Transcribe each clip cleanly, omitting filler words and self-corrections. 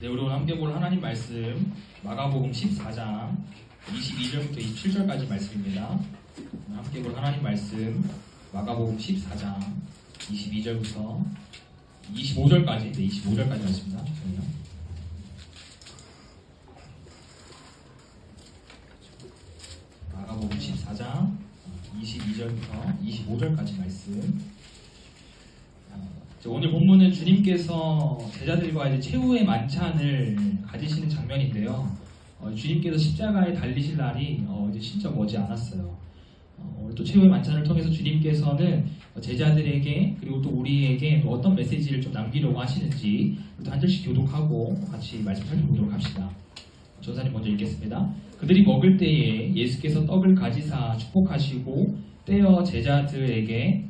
네, 우리 오늘 함께 볼 하나님 말씀 마가복음 14장 22절부터 27절까지 말씀입니다. 함께 볼 하나님 말씀 마가복음 14장 22절부터 25절까지 25절까지 말씀입니다. 마가복음 14장 22절부터 25절까지 말씀. 오늘 본문은 주님께서 제자들과 이제 최후의 만찬을 가지시는 장면인데요. 주님께서 십자가에 달리실 날이 이제 진짜 머지 않았어요. 또 최후의 만찬을 통해서 주님께서는 제자들에게 그리고 또 우리에게 또 어떤 메시지를 좀 남기려고 하시는지 또 한 절씩 교독하고 같이 말씀 살펴보도록 합시다. 전사님 먼저 읽겠습니다. 그들이 먹을 때에 예수께서 떡을 가지사 축복하시고 떼어 제자들에게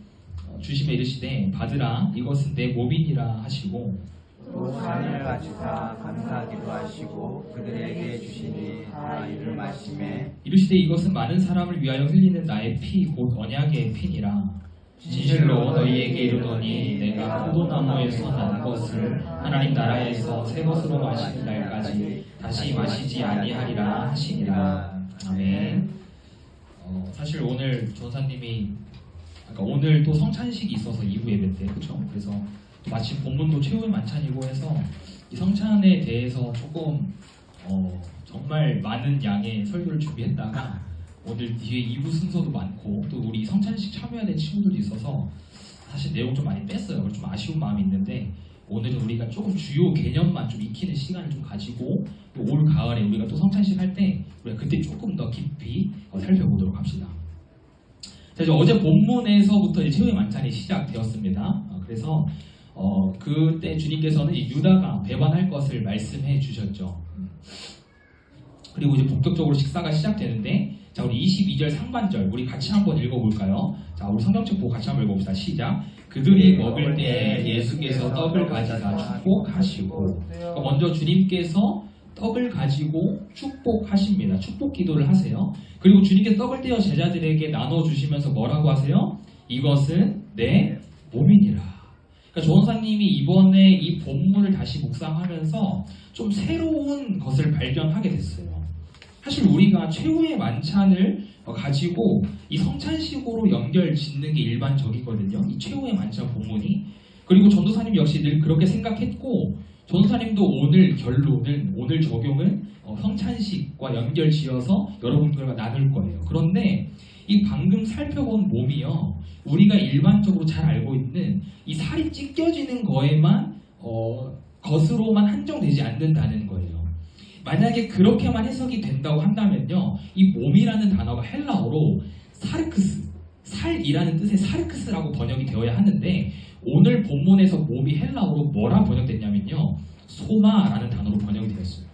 주심에 이르시되 받으라 이것은 내 몸이니라 하시고 또 잔을 가지사 감사하기도 하시고 그들에게 주시니 다 이를 마시매 이르시되 이것은 많은 사람을 위하여 흘리는 나의 피 곧 언약의 피니라. 진실로 너희에게 이르노니 내가 포도나무에서 난 것을 하나님 나라에서 새 것으로 마시는 날까지 다시 마시지 아니하리라 하시니라. 아멘. 사실 오늘 전사님이 오늘 또 성찬식이 있어서 2부 예배 때, 그렇죠? 그래서 마침 본문도 최후의 만찬이고 해서 이 성찬에 대해서 조금 정말 많은 양의 설교를 준비했다가 오늘 뒤에 2부 순서도 많고 또 우리 성찬식 참여해야 될 친구들도 있어서 사실 내용 좀 많이 뺐어요. 그래서 좀 아쉬운 마음이 있는데 오늘은 우리가 조금 주요 개념만 좀 익히는 시간을 좀 가지고 올 가을에 우리가 또 성찬식 할 때 우리가 그때 조금 더 깊이 살펴보도록 합시다. 자, 이제 어제 본문에서부터 이제 최후의 만찬이 시작되었습니다. 그래서 그때 주님께서는 유다가 배반할 것을 말씀해 주셨죠. 그리고 이제 본격적으로 식사가 시작되는데, 자, 우리 22절 상반절 우리 같이 한번 읽어볼까요? 자, 우리 성경책 보고 같이 한번 읽어봅시다. 시작. 그들이 먹을 때에 예수께서 떡을 가지사 축복하시고, 그러니까 먼저 주님께서 떡을 가지고 축복하십니다. 축복 기도를 하세요. 그리고 주님께서 떡을 떼어 제자들에게 나눠주시면서 뭐라고 하세요? 이것은 내 몸이니라. 그러니까 조원사님이 이번에 이 본문을 다시 묵상하면서 좀 새로운 것을 발견하게 됐어요. 사실 우리가 최후의 만찬을 가지고 이 성찬식으로 연결 짓는 게 일반적이거든요. 이 최후의 만찬 본문이. 그리고 전도사님 역시 늘 그렇게 생각했고 전도사님도 오늘 결론은, 오늘 적용은 성찬식과 연결 지어서 여러분들과 나눌 거예요. 그런데 이 방금 살펴본 몸이요, 우리가 일반적으로 잘 알고 있는 이 살이 찢겨지는 거에만 것으로만 한정되지 않는다는 거예요. 만약에 그렇게만 해석이 된다고 한다면요, 이 몸이라는 단어가 헬라어로 사르크스, 살이라는 뜻의 사르크스라고 번역이 되어야 하는데 오늘 본문에서 몸이 헬라어로 뭐라 번역됐냐면요, 소마라는 단어로 번역이 되었어요.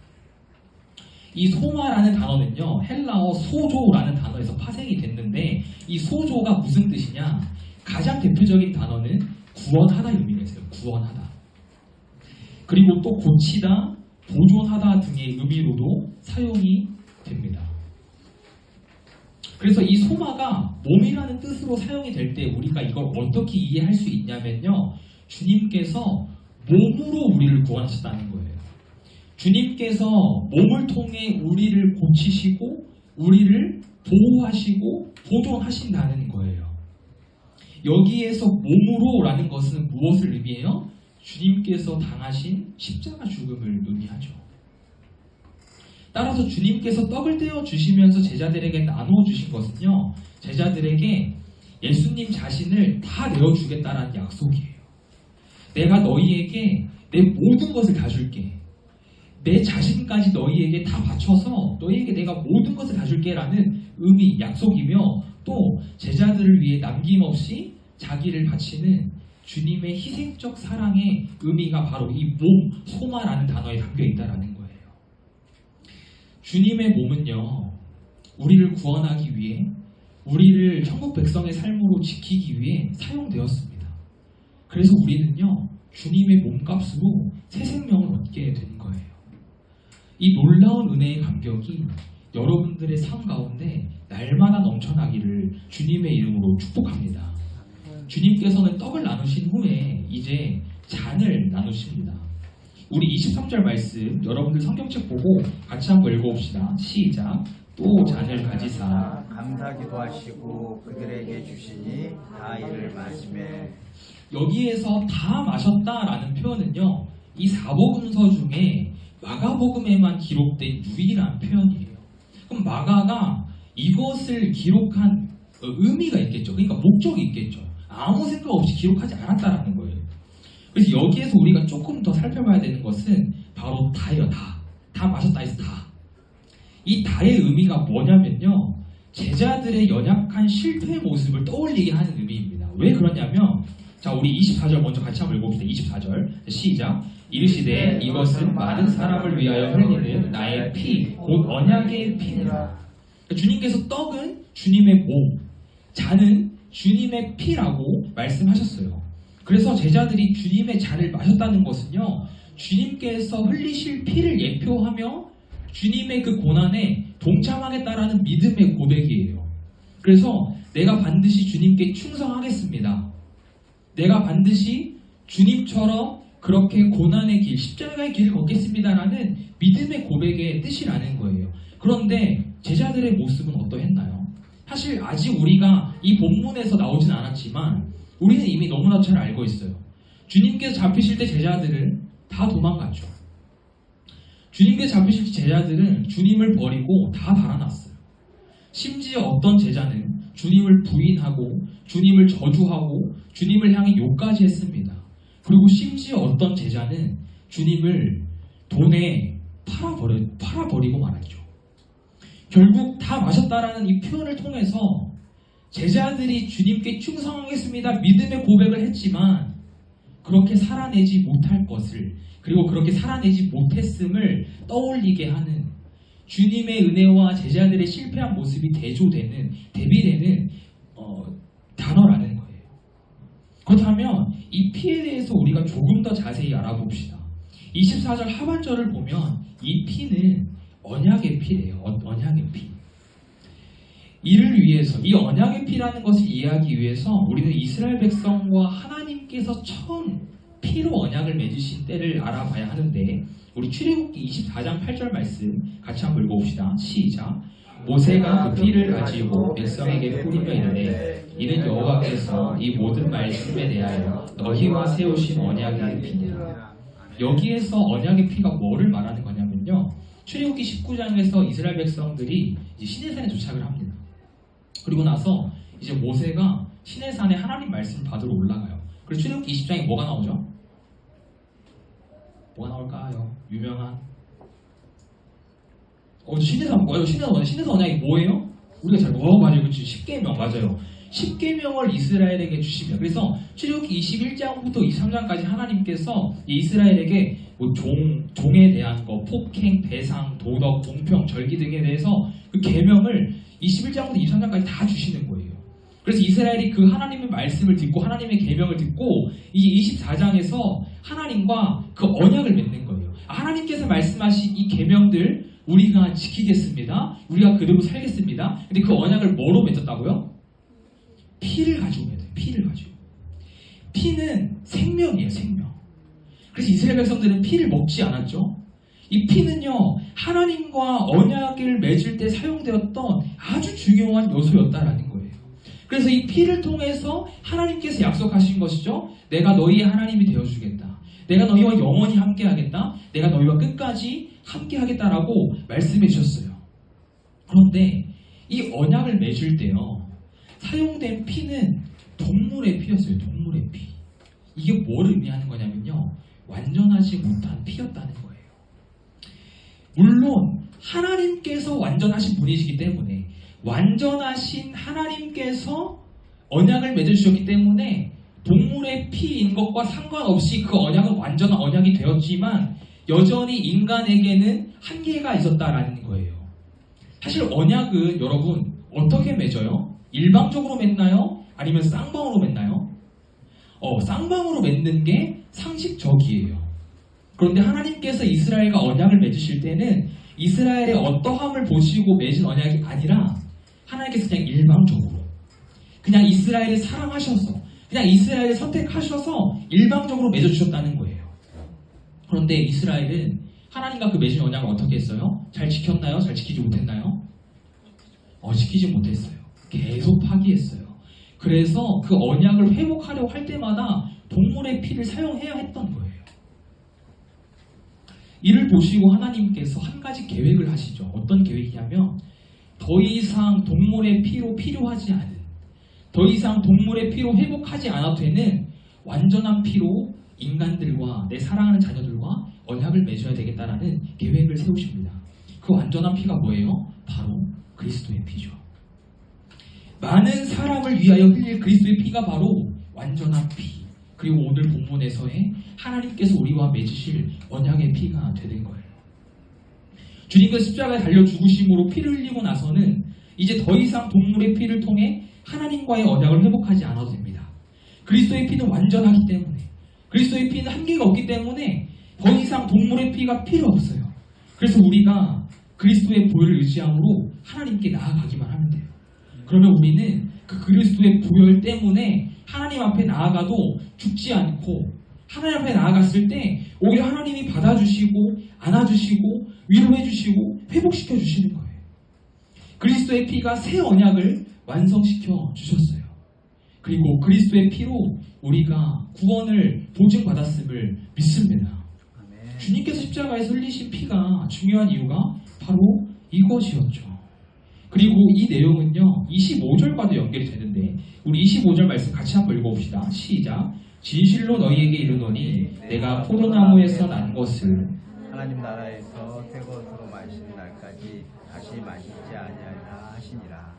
이 소마라는 단어는요, 헬라어 소조라는 단어에서 파생이 됐는데 이 소조가 무슨 뜻이냐? 가장 대표적인 단어는 구원하다 의미가 있어요. 구원하다. 그리고 또 고치다, 보존하다 등의 의미로도 사용이 됩니다. 그래서 이 소마가 몸이라는 뜻으로 사용이 될 때 우리가 이걸 어떻게 이해할 수 있냐면요, 주님께서 몸으로 우리를 구원하셨다는 거예요. 주님께서 몸을 통해 우리를 고치시고 우리를 보호하시고 보존하신다는 거예요. 여기에서 몸으로라는 것은 무엇을 의미해요? 주님께서 당하신 십자가 죽음을 의미하죠. 따라서 주님께서 떡을 떼어 주시면서 제자들에게 나누어 주신 것은요, 제자들에게 예수님 자신을 다 내어주겠다라는 약속이에요. 내가 너희에게 내 모든 것을 다 줄게. 내 자신까지 너희에게 다 바쳐서 너희에게 내가 모든 것을 다 줄게 라는 의미, 약속이며 또 제자들을 위해 남김없이 자기를 바치는 주님의 희생적 사랑의 의미가 바로 이 몸, 소마라는 단어에 담겨 있다라는 거예요. 주님의 몸은요, 우리를 구원하기 위해, 우리를 천국 백성의 삶으로 지키기 위해 사용되었습니다. 그래서 우리는요, 주님의 몸값으로 새 생명을 얻게 된 거예요. 이 놀라운 은혜의 감격이 여러분들의 삶 가운데 날마다 넘쳐나기를 주님의 이름으로 축복합니다. 주님께서는 떡을 나누신 후에 이제 잔을 나누십니다. 우리 23절 말씀 여러분들 성경책 보고 같이 한번 읽어봅시다. 시작. 또 잔을 가지사 감사기도 하시고 그들에게 주시니 다 이를 마시매. 여기에서 다 마셨다라는 표현은요, 이 사복음서 중에 마가복음에만 기록된 유일한 표현이에요. 그럼 마가가 이것을 기록한 의미가 있겠죠. 그러니까 목적이 있겠죠. 아무 생각 없이 기록하지 않았다라는 거예요. 그래서 여기에서 우리가 조금 더 살펴봐야 되는 것은 바로 다예요. 다 마셨다 해서 다. 이 다의 의미가 뭐냐면요, 제자들의 연약한 실패의 모습을 떠올리게 하는 의미입니다. 왜 그러냐면, 자, 우리 24절 먼저 같이 한번 읽어봅시다. 24절 시작. 이르시되 이것은 많은 사람을 위하여 흘리는 나의 피 곧 언약의 피니라. 주님께서 떡은 주님의 몸, 잔은 주님의 피라고 말씀하셨어요. 그래서 제자들이 주님의 잔을 마셨다는 것은요, 주님께서 흘리실 피를 예표하며 주님의 그 고난에 동참하겠다라는 믿음의 고백이에요. 그래서 내가 반드시 주님께 충성하겠습니다. 내가 반드시 주님처럼 그렇게 고난의 길, 십자가의 길을 걷겠습니다라는 믿음의 고백의 뜻이라는 거예요. 그런데 제자들의 모습은 어떠했나요? 사실 아직 우리가 이 본문에서 나오진 않았지만 우리는 이미 너무나 잘 알고 있어요. 주님께서 잡히실 때 제자들은 다 도망갔죠. 주님께서 잡히실 때 제자들은 주님을 버리고 다 달아났어요. 심지어 어떤 제자는 주님을 부인하고 주님을 저주하고 주님을 향해 욕까지 했습니다. 그리고 심지어 어떤 제자는 주님을 돈에 팔아버리고 말았죠. 결국 다 마셨다라는 이 표현을 통해서 제자들이 주님께 충성하겠습니다 믿음의 고백을 했지만 그렇게 살아내지 못할 것을, 그리고 그렇게 살아내지 못했음을 떠올리게 하는, 주님의 은혜와 제자들의 실패한 모습이 대비되는 단어라는 거예요. 그렇다면 이 피에 대해서 우리가 조금 더 자세히 알아봅시다. 24절 하반절을 보면 이 피는 언약의 피래요. 언약의 피. 이를 위해서, 이 언약의 피라는 것을 이해하기 위해서 우리는 이스라엘 백성과 하나님께서 처음 피로 언약을 맺으신 때를 알아봐야 하는데, 우리 출애굽기 24장 8절 말씀 같이 한번 읽어봅시다. 시작. 모세가 그 피를 가지고 백성에게 뿌리며 이르되 이는 여호와께서 이 모든 말씀에 대하여 너희와 세우신 언약의 피니라. 여기에서 언약의 피가 뭐를 말하는 거냐면요, 출애굽기 19장에서 이스라엘 백성들이 이제 시내산에 도착을 합니다. 그리고 나서 이제 모세가 시내산에 하나님 말씀을 받으러 올라가요. 그리고 출애굽기 20장에 뭐가 나오죠? 뭐가 나올까요? 유명한 시내산 뭐예요? 시내산 언약이 뭐예요? 우리가 잘 맞아요. 그치? 10계명 맞아요. 10계명을 이스라엘에게 주시며, 그래서 출애굽기 21장부터 23장까지 하나님께서 이스라엘에게 뭐 종에 대한 거, 폭행, 배상, 도덕, 공평, 절기 등에 대해서 그 계명을 21장부터 23장까지 다 주시는 거예요. 그래서 이스라엘이 그 하나님의 말씀을 듣고 하나님의 계명을 듣고 이제 24장에서 하나님과 그 언약을 맺는 거예요. 하나님께서 말씀하신 이 계명들 우리가 지키겠습니다. 우리가 그대로 살겠습니다. 근데 그 언약을 뭐로 맺었다고요? 피를 가지고 맺어요. 피를 가지고. 피는 생명이에요. 생명. 그래서 이스라엘 백성들은 피를 먹지 않았죠. 이 피는요, 하나님과 언약을 맺을 때 사용되었던 아주 중요한 요소였다라는 거예요. 그래서 이 피를 통해서 하나님께서 약속하신 것이죠. 내가 너희의 하나님이 되어주겠다. 내가 너희와 영원히 함께하겠다. 내가 너희와 끝까지 함께하겠다라고 말씀해 주셨어요. 그런데 이 언약을 맺을 때요, 사용된 피는 동물의 피였어요. 동물의 피. 이게 뭘 의미하는 거냐면요, 완전하지 못한 피였다는 거예요. 물론 하나님께서 완전하신 분이시기 때문에, 완전하신 하나님께서 언약을 맺어주셨기 때문에 동물의 피인 것과 상관없이 그 언약은 완전한 언약이 되었지만 여전히 인간에게는 한계가 있었다라는 거예요. 사실 언약은 여러분 어떻게 맺어요? 일방적으로 맺나요? 아니면 쌍방으로 맺나요? 쌍방으로 맺는 게 상식적이에요. 그런데 하나님께서 이스라엘과 언약을 맺으실 때는 이스라엘의 어떠함을 보시고 맺은 언약이 아니라 하나님께서 그냥 일방적으로, 그냥 이스라엘을 사랑하셔서, 그냥 이스라엘을 선택하셔서 일방적으로 맺어주셨다는 거예요. 그런데 이스라엘은 하나님과 그 맺은 언약을 어떻게 했어요? 잘 지켰나요? 잘 지키지 못했나요? 지키지 못했어요. 계속 파기했어요. 그래서 그 언약을 회복하려고 할 때마다 동물의 피를 사용해야 했던 거예요. 이를 보시고 하나님께서 한 가지 계획을 하시죠. 어떤 계획이냐면 더 이상 동물의 피로 필요하지 않은, 더 이상 동물의 피로 회복하지 않아도 되는 완전한 피로 인간들과 내 사랑하는 자녀들과 언약을 맺어야 되겠다라는 계획을 세우십니다. 그 완전한 피가 뭐예요? 바로 그리스도의 피죠. 많은 사람을 위하여 흘릴 그리스도의 피가 바로 완전한 피, 그리고 오늘 본문에서의 하나님께서 우리와 맺으실 언약의 피가 되는 거예요. 주님께서 십자가에 달려 죽으심으로 피를 흘리고 나서는 이제 더 이상 동물의 피를 통해 하나님과의 언약을 회복하지 않아도 됩니다. 그리스도의 피는 완전하기 때문에, 그리스도의 피는 한계가 없기 때문에 더 이상 동물의 피가 필요 없어요. 그래서 우리가 그리스도의 보혈을 의지함으로 하나님께 나아가기만 하면 돼요. 그러면 우리는 그 그리스도의 보혈 때문에 하나님 앞에 나아가도 죽지 않고, 하나님 앞에 나아갔을 때 오히려 하나님이 받아주시고 안아주시고 위로해주시고 회복시켜 주시는 거예요. 그리스도의 피가 새 언약을 완성시켜 주셨어요. 그리고 그리스도의 피로 우리가 구원을 보증받았음을 믿습니다. 아멘. 주님께서 십자가에서 흘리신 피가 중요한 이유가 바로 이것이었죠. 그리고 이 내용은요 25절과도 연결이 되는데 우리 25절 말씀 같이 한번 읽어봅시다. 시작. 진실로 너희에게 이르노니 내가 포도나무에서 난 것을 하나님 나라에서 새 것으로 마시는 날까지 다시 마시지 아니하리라 하시니라.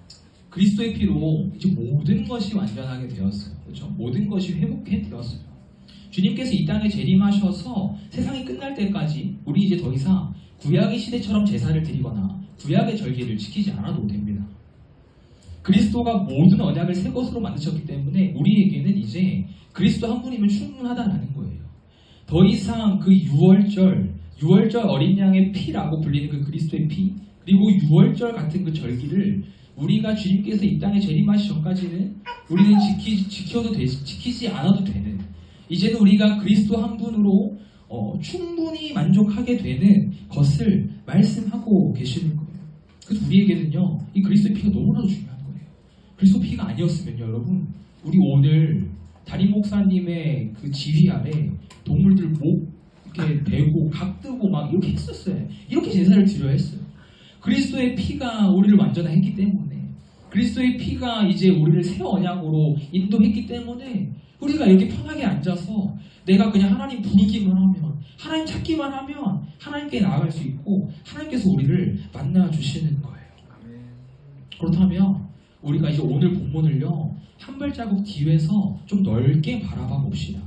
그리스도의 피로 이제 모든 것이 완전하게 되었어요. 그렇죠? 모든 것이 회복해 되었어요. 주님께서 이 땅에 재림하셔서 세상이 끝날 때까지 우리 이제 더 이상 구약의 시대처럼 제사를 드리거나 구약의 절기를 지키지 않아도 됩니다. 그리스도가 모든 언약을 새 것으로 만드셨기 때문에 우리에게는 이제 그리스도 한 분이면 충분하다라는 거예요. 더 이상 그 6월절 어린 양의 피라고 불리는 그 그리스도의 피, 그리고 6월절 같은 그 절기를 우리가 주님께서 이 땅에 재림하시기 전까지는 우리는 지키지 않아도 되는, 이제는 우리가 그리스도 한 분으로 충분히 만족하게 되는 것을 말씀하고 계시는 거예요. 그래서 우리에게는요 이 그리스도의 피가 너무나도 중요한 거예요. 그리스도 피가 아니었으면요 여러분, 우리 오늘 담임 목사님의 그 지휘 아래 동물들 목 이렇게 베고 각 뜨고 막 이렇게 했었어요. 이렇게 제사를 드려야 했어요. 그리스도의 피가 우리를 완전했기 때문에, 그리스도의 피가 이제 우리를 새 언약으로 인도했기 때문에 우리가 이렇게 편하게 앉아서 내가 그냥 하나님 부르기만 하면, 하나님 찾기만 하면 하나님께 나아갈 수 있고 하나님께서 우리를 만나주시는 거예요. 그렇다면 우리가 이제 오늘 본문을요 한 발자국 뒤에서 좀 넓게 바라봐 봅시다.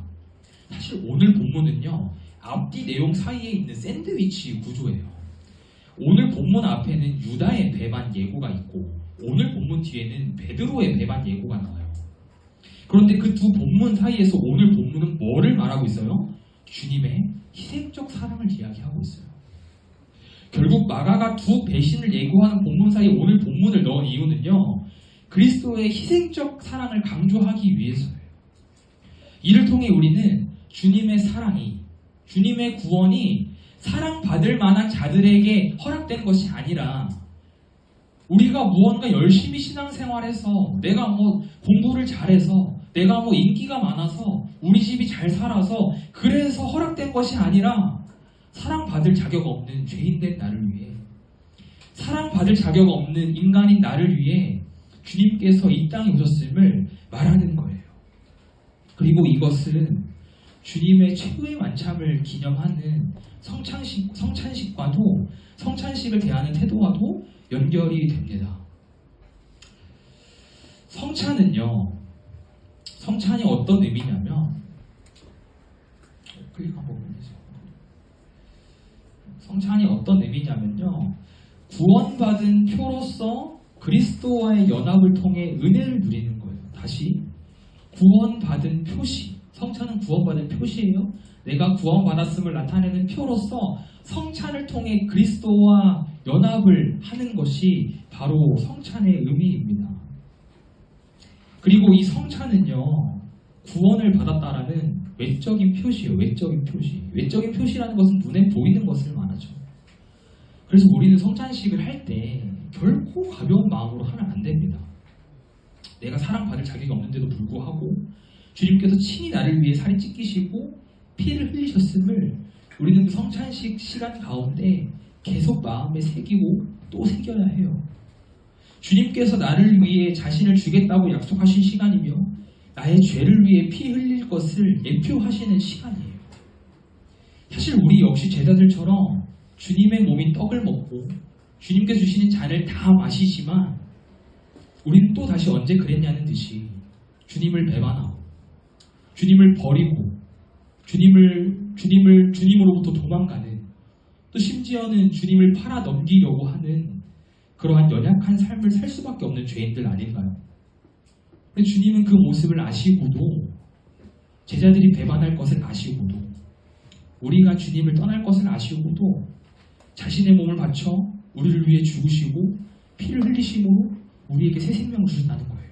사실 오늘 본문은요 앞뒤 내용 사이에 있는 샌드위치 구조예요. 오늘 본문 앞에는 유다의 배반 예고가 있고 오늘 본문 뒤에는 베드로의 배반 예고가 나와요. 그런데 그 두 본문 사이에서 오늘 본문은 뭐를 말하고 있어요? 주님의 희생적 사랑을 이야기하고 있어요. 결국 마가가 두 배신을 예고하는 본문 사이에 오늘 본문을 넣은 이유는요 그리스도의 희생적 사랑을 강조하기 위해서예요. 이를 통해 우리는 주님의 사랑이, 주님의 구원이 사랑받을 만한 자들에게 허락된 것이 아니라 우리가 무언가 열심히 신앙생활해서 내가 뭐 공부를 잘해서 내가 뭐 인기가 많아서 우리 집이 잘 살아서 그래서 허락된 것이 아니라 사랑받을 자격 없는 죄인된 나를 위해, 사랑받을 자격 없는 인간인 나를 위해 주님께서 이 땅에 오셨음을 말하는 거예요. 그리고 이것은 주님의 최후의 만참을 기념하는 성찬식과도, 성찬식을 대하는 태도와도 연결이 됩니다. 성찬이 어떤 의미냐면, 클릭 한번 보내세요. 성찬이 어떤 의미냐면요, 구원받은 표로서 그리스도와의 연합을 통해 은혜를 누리는 거예요. 다시, 구원받은 표시. 성찬은 구원받은 표시예요. 내가 구원받았음을 나타내는 표로서 성찬을 통해 그리스도와 연합을 하는 것이 바로 성찬의 의미입니다. 그리고 이 성찬은요 구원을 받았다라는 외적인 표시예요. 외적인 표시. 외적인 표시라는 것은 눈에 보이는 것을 말하죠. 그래서 우리는 성찬식을 할 때 결코 가벼운 마음으로 하면 안 됩니다. 내가 사랑받을 자격이 없는데도 불구하고 주님께서 친히 나를 위해 살이 찢기시고 피를 흘리셨음을 우리는 그 성찬식 시간 가운데 계속 마음에 새기고 또 새겨야 해요. 주님께서 나를 위해 자신을 주겠다고 약속하신 시간이며 나의 죄를 위해 피 흘릴 것을 예표하시는 시간이에요. 사실 우리 역시 제자들처럼 주님의 몸인 떡을 먹고 주님께 주시는 잔을 다 마시지만 우리는 또 다시 언제 그랬냐는 듯이 주님을 배반하고 주님을 버리고 주님으로부터 도망가는, 또 심지어는 주님을 팔아 넘기려고 하는 그러한 연약한 삶을 살 수밖에 없는 죄인들 아닌가요? 근데 주님은 그 모습을 아시고도, 제자들이 배반할 것을 아시고도, 우리가 주님을 떠날 것을 아시고도 자신의 몸을 바쳐 우리를 위해 죽으시고 피를 흘리심으로 우리에게 새 생명을 주신다는 거예요.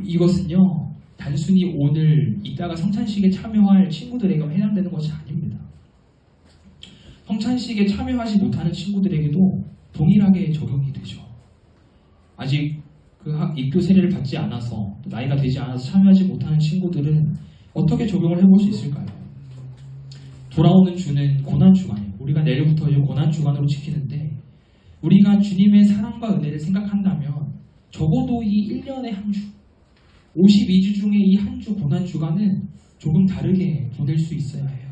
이것은요, 단순히 오늘 이따가 성찬식에 참여할 친구들에게만 해당되는 것이 아닙니다. 성찬식에 참여하지 못하는 친구들에게도 동일하게 적용이 되죠. 아직 그 입교 세례를 받지 않아서, 나이가 되지 않아서 참여하지 못하는 친구들은 어떻게 적용을 해볼 수 있을까요? 돌아오는 주는 고난주간이에요. 우리가 내일부터 이 고난주간으로 지키는데, 우리가 주님의 사랑과 은혜를 생각한다면 적어도 이 1년의 한 주, 52주 중에 이 한 주 고난주간은 조금 다르게 보낼 수 있어야 해요.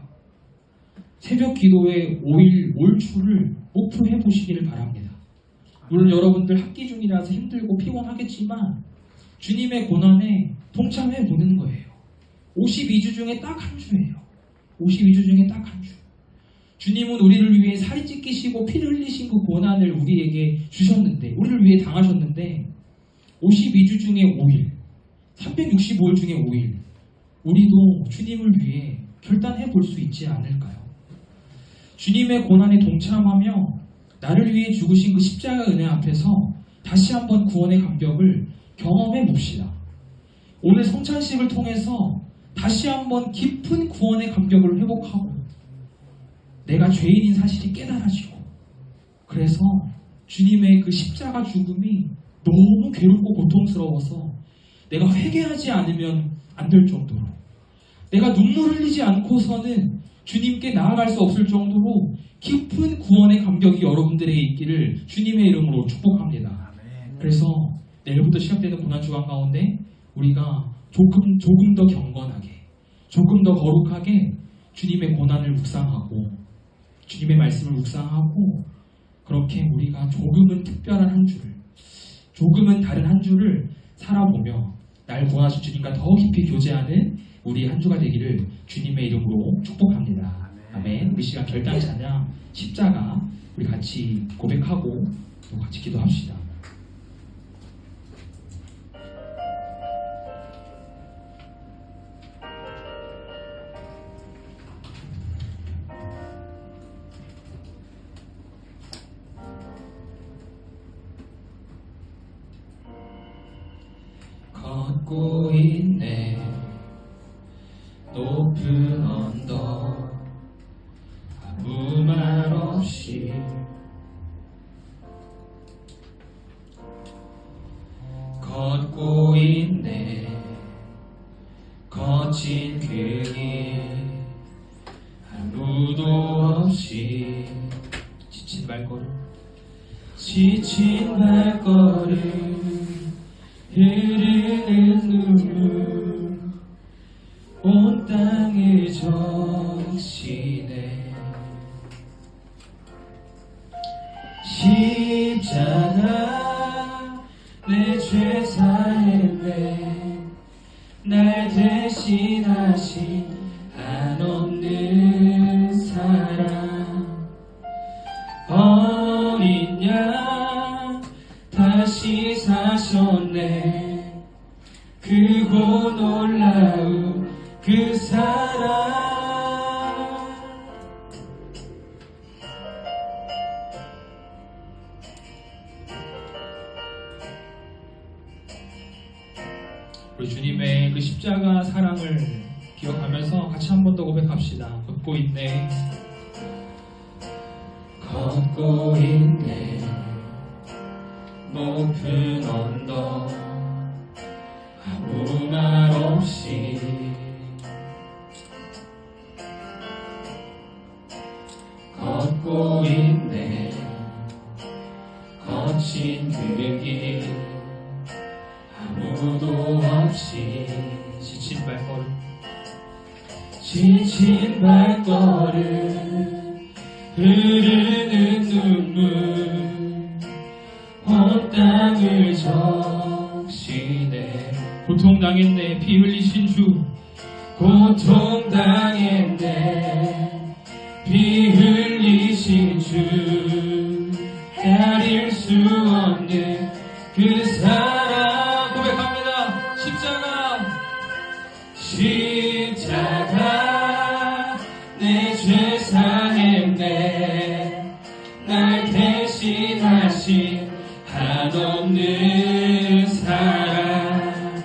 새벽 기도의 5일 몰주를 목표해 보시기를 바랍니다. 물론 여러분들 학기 중이라서 힘들고 피곤하겠지만 주님의 고난에 동참해 보는 거예요. 52주 중에 딱 한 주예요. 52주 중에 딱 한 주. 주님은 우리를 위해 살이 찢기시고 피를 흘리신 그 고난을 우리에게 주셨는데, 우리를 위해 당하셨는데, 52주 중에 5일, 365일 중에 5일, 우리도 주님을 위해 결단해 볼 수 있지 않을까요? 주님의 고난에 동참하며 나를 위해 죽으신 그 십자가 은혜 앞에서 다시 한번 구원의 감격을 경험해 봅시다. 오늘 성찬식을 통해서 다시 한번 깊은 구원의 감격을 회복하고 내가 죄인인 사실이 깨달아지고, 그래서 주님의 그 십자가 죽음이 너무 괴롭고 고통스러워서 내가 회개하지 않으면 안 될 정도로, 내가 눈물 흘리지 않고서는 주님께 나아갈 수 없을 정도로 깊은 구원의 감격이 여러분들에게 있기를 주님의 이름으로 축복합니다. 그래서 내일부터 시작되는 고난주간 가운데 우리가 조금 더 경건하게, 조금 더 거룩하게 주님의 고난을 묵상하고 주님의 말씀을 묵상하고, 그렇게 우리가 조금은 특별한 한 주를, 조금은 다른 한 주를 살아보며 날 구원하신 주님과 더 깊이 교제하는 우리 한 주가 되기를 주님의 이름으로 축복합니다. 아멘. 우리 시간 결단 찬양 십자가 우리 같이 고백하고 또 같이 기도합시다. 걷고 있네 높은 언덕, 아무 말 없이 걷고 있네 거친 그 길, 아무도 없이 지친 발걸음 흐르는 눈물 온 땅에 적시네. 십자가 내 죄 사했네. 날 대신하신 한없는 사랑, 어린 양 다시 사셨네. 크고 놀라운 그 사랑. 우리 주님의 그 십자가 사랑을 기억하면서 같이 한 번 더 고백합시다. 걷고 있네. 걷고 있네. 높은 언덕 아무 말 없이 걷고 있네. 거친 그 길 아무도 없이 지친 발걸음 흐르는 눈물 온 땅을 적시네. 고통당했네. 피 흘리신 주 고통당했네. 피 흘리신 주 가릴 수 없는 그 사랑 고백합니다. 십자가 내 죄 사했네. 날 대신하신 한없는 사랑.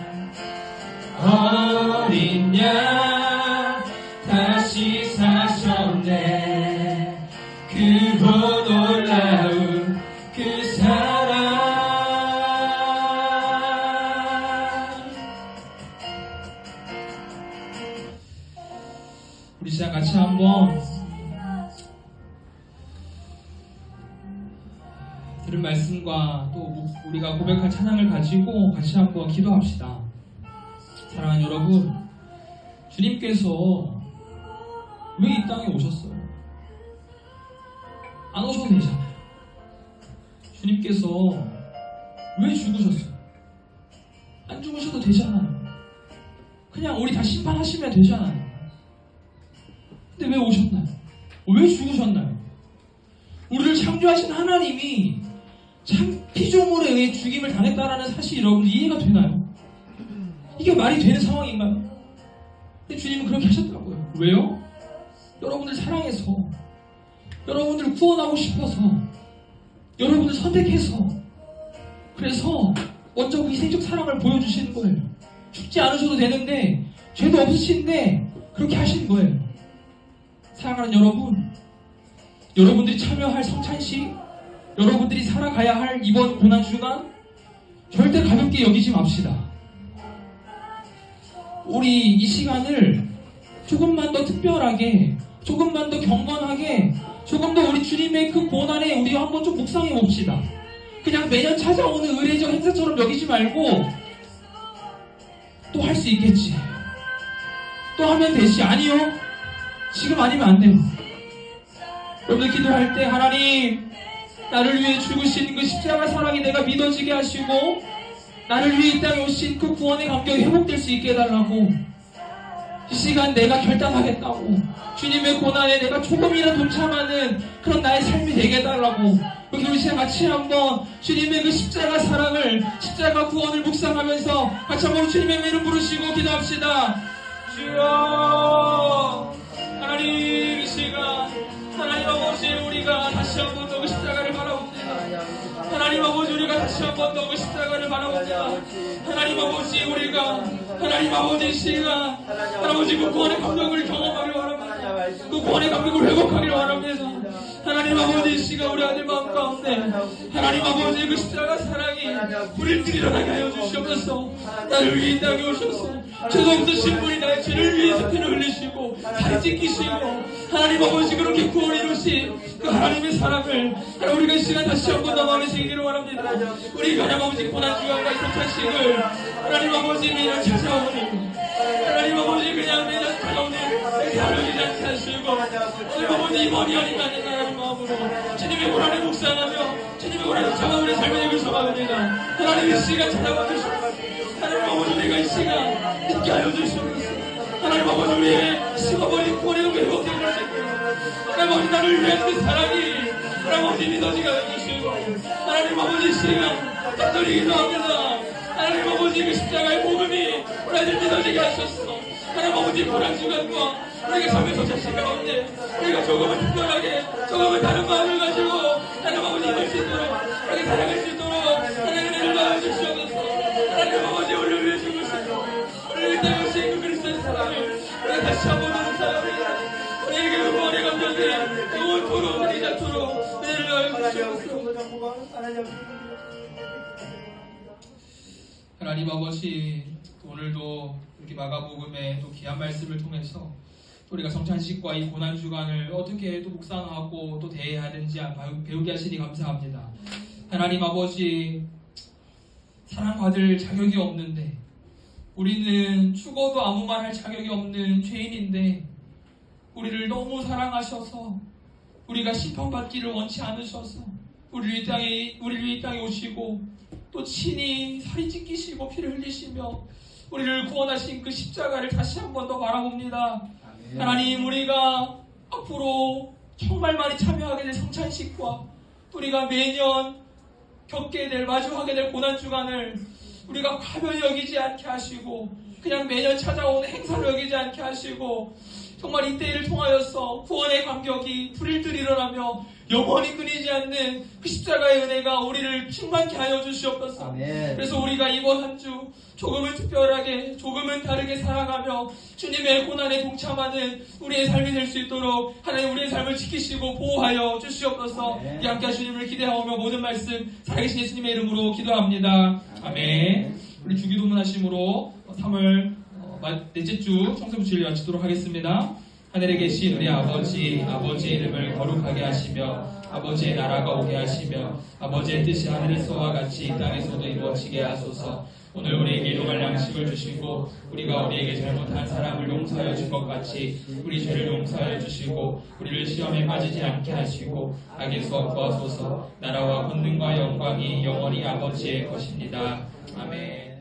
어린 양 다시 사셨네. 크고 놀라운 그 사랑. 우리 시작 같이 한번 들은 말씀과 또 우리가 고백할 찬양을 가지고 같이 한번 기도합시다. 사랑하는 여러분, 주님께서 왜 이 땅에 오셨어요? 안 오셔도 되잖아요. 주님께서 왜 죽으셨어요? 안 죽으셔도 되잖아요. 그냥 우리 다 심판하시면 되잖아요. 근데 왜 오셨나요? 왜 죽으셨나요? 우리를 창조하신 하나님이 피조물에 의해 죽임을 당했다라는 사실이 여러분 이해가 되나요? 이게 말이 되는 상황인가요? 근데 주님은 그렇게 하셨다고요. 왜요? 여러분들 사랑해서, 여러분들 구원하고 싶어서, 여러분들 선택해서, 그래서 먼저 그 희생적 사랑을 보여주시는 거예요. 죽지 않으셔도 되는데 죄도 없으신데 그렇게 하신 거예요. 사랑하는 여러분, 여러분들이 참여할 성찬식, 여러분들이 살아가야 할 이번 고난주간 절대 가볍게 여기지 맙시다. 우리 이 시간을 조금만 더 특별하게, 조금만 더 경건하게, 조금 더 우리 주님의 그 고난에 우리 한번 좀 묵상해 봅시다. 그냥 매년 찾아오는 의례적 행사처럼 여기지 말고 또 할 수 있겠지, 또 하면 되지. 아니요, 지금 아니면 안 돼요. 여러분들 기도할 때 하나님, 나를 위해 죽으신 그 십자가 사랑이 내가 믿어지게 하시고 나를 위해 이 땅에 오신 그 구원의 감격이 회복될 수 있게 해달라고, 이 시간 내가 결단하겠다고, 주님의 고난에 내가 조금이라도 동참하는 그런 나의 삶이 되게 해달라고, 여기 우리 시간 같이 한번 주님의 그 십자가 사랑을, 십자가 구원을 묵상하면서 같이 한번 주님의 이름 부르시고 기도합시다. 주여, 하나님, 이 시간 하나님 아버지, 우리가 다시 한번 더 그 십자가를 바라봅니다. 하나님 아버지, 우리가 다시 한번 더 그 십자가를 바라봅니다. 하나님 아버지, 우리가 하나님 아버지 이 시간 아버지 그 구원의 감격을 경험하기를 원합니다. 그 구원의 감격을 회복하기를 원합니다. 하나님 아버지, 이 시간 우리 아들 마음 가운데 하나님 아버지 그 십자가 사랑이 우리를 드러나게 하여 주시옵소서. 나를 위해 이 땅에 오셔서 죄도 없으신 분이 나의 죄를 위해서 피를 흘리시고 살이 찢기시고 하나님 아버지 그렇게 구원을 이루신 그 하나님의 사랑을 우리가 이 시간 다시 한번 더 마음에 새기기를 원합니다. 우리 하나님 아버지 고난주간과 이 성찬식을 하나님 아버지 매년 찾아오니 하나님 아버지 그냥 매년 찾아오니 사랑이지 않게 하시고 하나님 아버지 이번이 아닌가 하는 마음으로 주님의 고난을 묵상하며 주님의 고난을 잡아 우리 삶에 걸쳐갑니다. 하나님 이 시간 찾아와 주시고 하나님 아버지 우리가 이 시간 믿게 하여 주시옵소서. 하나님 아버지 우리의 식어버린 구원의 회복되게 하시고 하나님 아버지 나를 위한 그 사랑이 하나님 아버지 믿어지게 하여 주시고 하나님 아버지 이 시간 간절히 기도합니다. 하나님 아버지 그 십자가의 복음이 우리 아들 믿어지게 하셨어. 하나님 아버지 고난주간과 우리가 삶에서 자신 가운데 우리가 조금은 특별하게 조금은 다른 마음을 가지고 하나님 아버지 입을 수 있도록 우리가 살아갈 수 있도록 하나님 은혜를 나눠 주시옵소서. 하나님 아버지 우리를 위해 죽으시고 우리를 위해 오신 그 그리스도의 사랑을 우리 하나님 아버지, 오늘도 이렇게 마가복음의 또 귀한 말씀을 통해서 우리가 성찬식과 이 고난 주간을 어떻게 또 묵상하고 또 대해야 하는지 배우게 하시니 감사합니다. 하나님 아버지, 사랑받을 자격이 없는데, 우리는 죽어도 아무 말 할 자격이 없는 죄인인데, 우리를 너무 사랑하셔서 우리가 심판받기를 원치 않으셔서 우리를 이 땅에 오시고 또 친히 살이 찢기시고 피를 흘리시며 우리를 구원하신 그 십자가를 다시 한 번 더 바라봅니다. 하나님, 우리가 앞으로 정말 많이 참여하게 될 성찬식과 우리가 매년 겪게 될, 마주하게 될 고난주간을 우리가 가벼이 여기지 않게 하시고 그냥 매년 찾아오는 행사를 여기지 않게 하시고 정말 이때를 통하여서 구원의 감격이 불일들 일어나며 영원히 끊이지 않는 그 십자가의 은혜가 우리를 충만케 하여 주시옵소서. 그래서 우리가 이번 한 주 조금은 특별하게, 조금은 다르게 살아가며 주님의 고난에 동참하는 우리의 삶이 될 수 있도록 하나님 우리의 삶을 지키시고 보호하여 주시옵소서. 이 함께 주님을 기대하오며 모든 말씀 살아계신 예수님의 이름으로 기도합니다. 아멘. 우리 주기도문 하심으로 3월 넷째 주 청소부치를 마치도록 하겠습니다. 하늘에 계신 우리 아버지, 아버지의 이름을 거룩하게 하시며 아버지의 나라가 오게 하시며 아버지의 뜻이 하늘에서와 같이 이 땅에서도 이루어지게 하소서. 오늘 우리에게 일용할 양식을 주시고 우리가 우리에게 잘못한 사람을 용서하여 준 것 같이 우리 죄를 용서하여 주시고 우리를 시험에 빠지지 않게 하시고 악에서 구하소서. 나라와 권능과 영광이 영원히 아버지의 것입니다. 아멘.